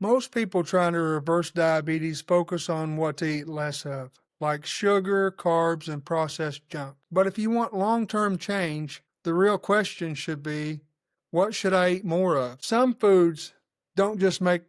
Most people trying to reverse diabetes focus on what to eat less of, like sugar, carbs, and processed junk. But if you want long-term change, the real question should be, what should I eat more of? Some foods don't just make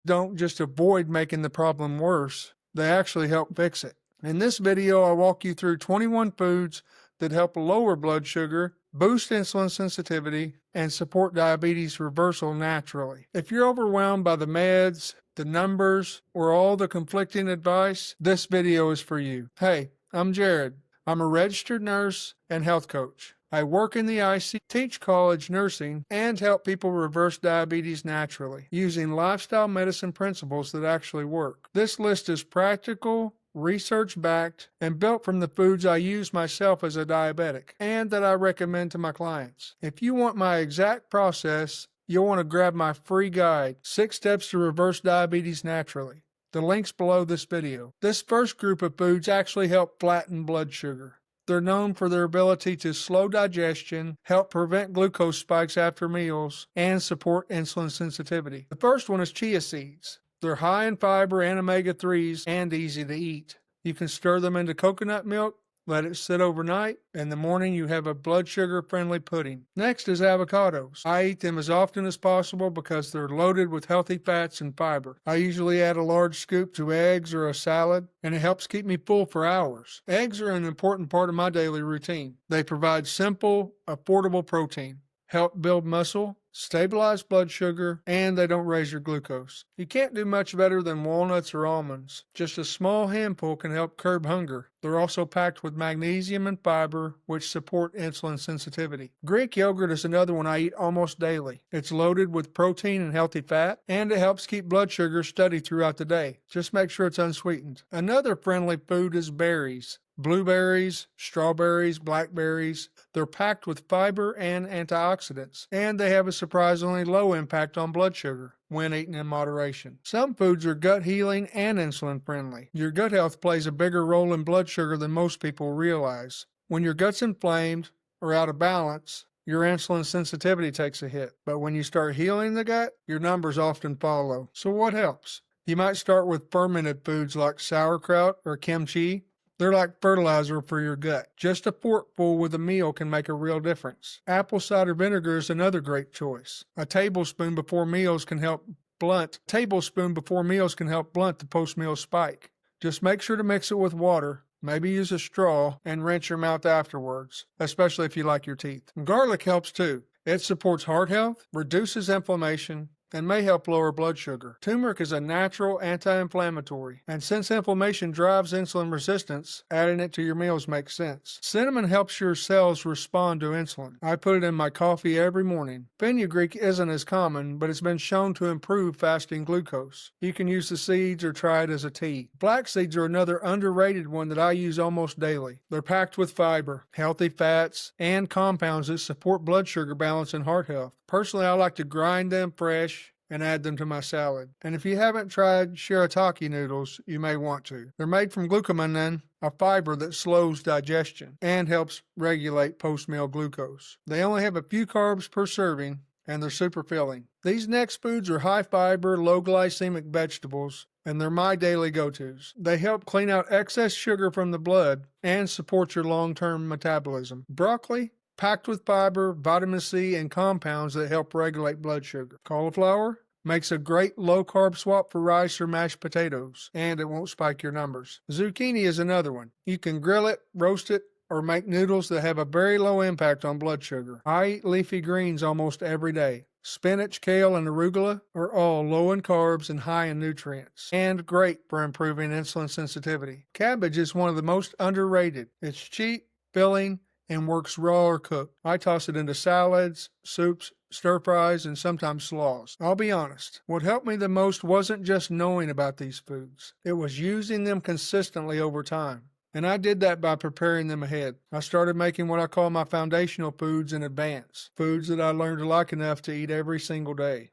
don't just avoid making the problem worse, they actually help fix it. In this video, I'll walk you through 21 foods that help lower blood sugar, boost insulin sensitivity, and support diabetes reversal naturally. If you're overwhelmed by the meds, the numbers, or all the conflicting advice, this video is for you. Hey, I'm Jared. I'm a registered nurse and health coach. I work in the IC, teach college nursing, and help people reverse diabetes naturally using lifestyle medicine principles that actually work. This list is practical, research-backed, and built from the foods I use myself as a diabetic and that I recommend to my clients. If you want my exact process, you'll want to grab my free guide, 6 Steps to Reverse Diabetes Naturally. The link's below this video. This first group of foods actually help flatten blood sugar. They're known for their ability to slow digestion, help prevent glucose spikes after meals, and support insulin sensitivity. The first one is chia seeds. They're high in fiber and omega-3s and easy to eat. You can stir them into coconut milk, let it sit overnight. In the morning, you have a blood sugar-friendly pudding. Next is avocados. I eat them as often as possible because they're loaded with healthy fats and fiber. I usually add a large scoop to eggs or a salad, and it helps keep me full for hours. Eggs are an important part of my daily routine. They provide simple, affordable protein, help build muscle, stabilize blood sugar, and they don't raise your glucose. You can't do much better than walnuts or almonds. Just a small handful can help curb hunger. They're also packed with magnesium and fiber, which support insulin sensitivity. Greek yogurt is another one I eat almost daily. It's loaded with protein and healthy fat, and it helps keep blood sugar steady throughout the day. Just make sure it's unsweetened. Another friendly food is berries. Blueberries, strawberries, blackberries. They're packed with fiber and antioxidants, and they have a surprisingly low impact on blood sugar when eaten in moderation. Some foods are gut healing and insulin friendly. Your gut health plays a bigger role in blood sugar than most people realize. When your gut's inflamed or out of balance, your insulin sensitivity takes a hit. But when you start healing the gut, your numbers often follow. So what helps? You might start with fermented foods like sauerkraut or kimchi. They're like fertilizer for your gut. Just a forkful with a meal can make a real difference. Apple cider vinegar is another great choice. A tablespoon before meals can help blunt the post-meal spike. Just make sure to mix it with water, maybe use a straw, and rinse your mouth afterwards, especially if you like your teeth. Garlic helps too. It supports heart health, reduces inflammation, and may help lower blood sugar. Turmeric is a natural anti-inflammatory, and since inflammation drives insulin resistance, adding it to your meals makes sense. Cinnamon helps your cells respond to insulin. I put it in my coffee every morning. Fenugreek isn't as common, but it's been shown to improve fasting glucose. You can use the seeds or try it as a tea. Flax seeds are another underrated one that I use almost daily. They're packed with fiber, healthy fats, and compounds that support blood sugar balance and heart health. Personally, I like to grind them fresh and add them to my salad. And if you haven't tried shirataki noodles, you may want to. They're made from glucosamine, a fiber that slows digestion and helps regulate post-meal glucose. They only have a few carbs per serving, and they're super filling. These next foods are high-fiber, low-glycemic vegetables, and they're my daily go-tos. They help clean out excess sugar from the blood and support your long-term metabolism. Broccoli, packed with fiber, vitamin C, and compounds that help regulate blood sugar. Cauliflower makes a great low-carb swap for rice or mashed potatoes, and it won't spike your numbers. Zucchini is another one. You can grill it, roast it, or make noodles that have a very low impact on blood sugar. I eat leafy greens almost every day. Spinach, kale, and arugula are all low in carbs and high in nutrients, and great for improving insulin sensitivity. Cabbage is one of the most underrated. It's cheap, filling, and works raw or cooked. I toss it into salads, soups, stir fries, and sometimes slaws. I'll be honest, what helped me the most wasn't just knowing about these foods. It was using them consistently over time. And I did that by preparing them ahead. I started making what I call my foundational foods in advance. Foods that I learned to like enough to eat every single day.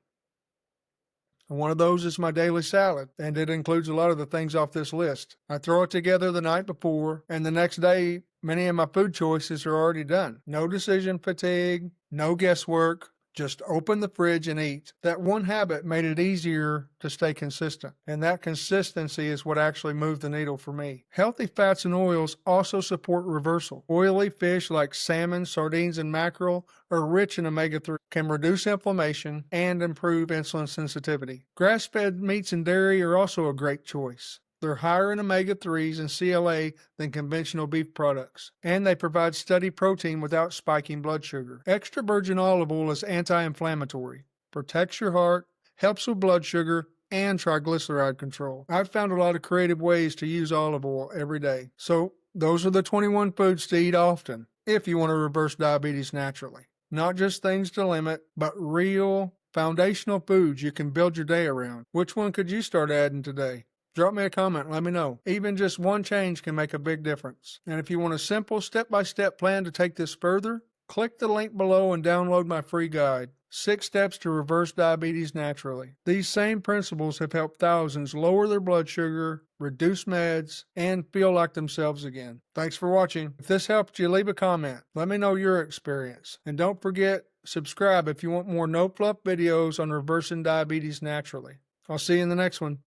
And one of those is my daily salad, and it includes a lot of the things off this list. I throw it together the night before, and the next day, many of my food choices are already done. No decision fatigue, no guesswork, Just open the fridge and eat. That one habit made it easier to stay consistent, and that consistency is what actually moved the needle for me. Healthy fats and oils also support reversal. Oily fish like salmon, sardines, and mackerel are rich in omega-3, can reduce inflammation, and improve insulin sensitivity. Grass-fed meats and dairy are also a great choice. They're higher in omega-3s and CLA than conventional beef products, and they provide steady protein without spiking blood sugar. Extra virgin olive oil is anti-inflammatory, protects your heart, helps with blood sugar, and triglyceride control. I've found a lot of creative ways to use olive oil every day. So those are the 21 foods to eat often if you want to reverse diabetes naturally. Not just things to limit, but real foundational foods you can build your day around. Which one could you start adding today? Drop me a comment and let me know. Even just one change can make a big difference. And if you want a simple step-by-step plan to take this further, click the link below and download my free guide, 6 Steps to Reverse Diabetes Naturally. These same principles have helped thousands lower their blood sugar, reduce meds, and feel like themselves again. Thanks for watching. If this helped you, leave a comment. Let me know your experience. And don't forget, subscribe if you want more no-fluff videos on reversing diabetes naturally. I'll see you in the next one.